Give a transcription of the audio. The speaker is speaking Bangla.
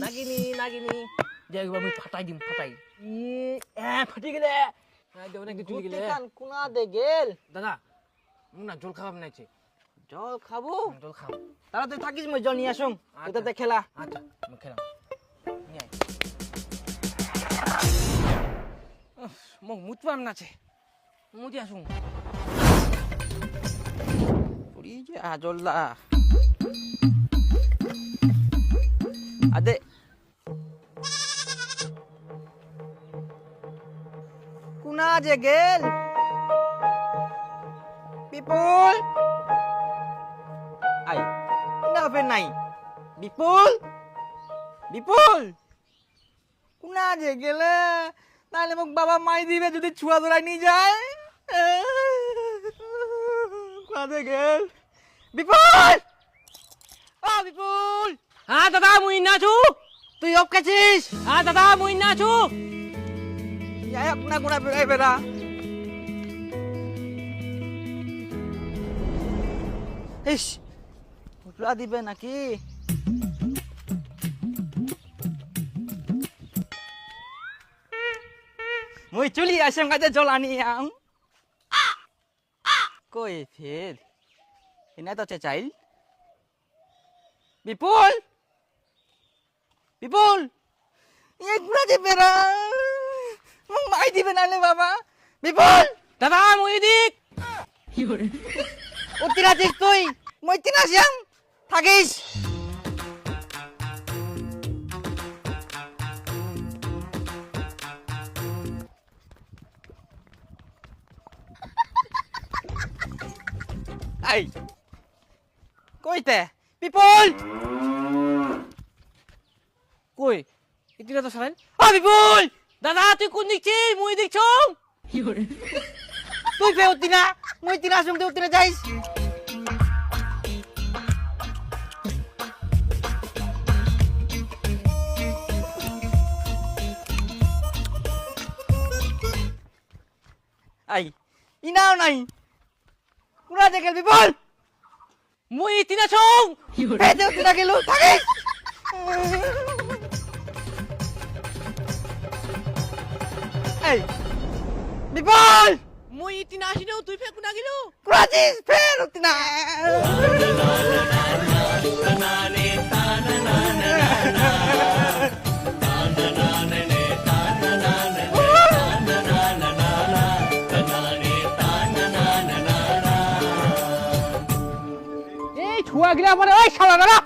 নাগিনি নাগিনি দেখব আমি ফাটাই দিম ফাটাই ফাটি গেলে কোনা দে গেল দাদা মুখ না জল খাওয়া নাইছে জল খাবো জল খাও তাহলে তুই থাকিস মই জল নিয়ে আসুম এটাতে খেলা আচ্ছা আমি খেলাম নিয়ে মোক মুতপাম নাছে মুতি আসুন পুরি যে আজল্লা আদে কোনা যে গেল বিপুল আই না ফের নাই বিপুল বিপুল কোনা যে গেলে তাহলে মোক বাবা মাই দিবে যদি ছুয়া ধরাই নিয়ে যায় কোথায় গেল বিপুল ও বিপুল হ্যাঁ দাদা মুই নাচু তুই অফ কাছিস হ্যাঁ দাদা মুই নাচু কোনা কোনা বেড়াই বেড়া ইস উঠলা দিবে নাকি মুই চলি আসেম কাজে জল আনি আম কই ফের এনে তো চাইল বিপুল বিপুল এগুলা যে বেড়া মাই দিবে নালে বাবা বিপুল দাদা মুই দিক উত্তিরা দিস তুই মই তিনা যাম থাকিস আই কইতে বিপুল কই ইতিরা তো সারাইন ও বিপুল দাদা তুই কোন দিকছিস মুই দিকছু তুই ফে উত্তিনা মই তিনা আসুম তুই উত্তিনা যাইস আই ইনাও নাই কুড়া দেখেল বিপুল মুই ইতিনা ছং পেতে উত্তিনা গেল থাকিস এই বিপুল মুই ইতিনা আসিনো তুই ফে কোনা গিলু কুড়াছিস ফের উত্তিনা এই ছুয়া গিলা মানে ওই শালা দাদা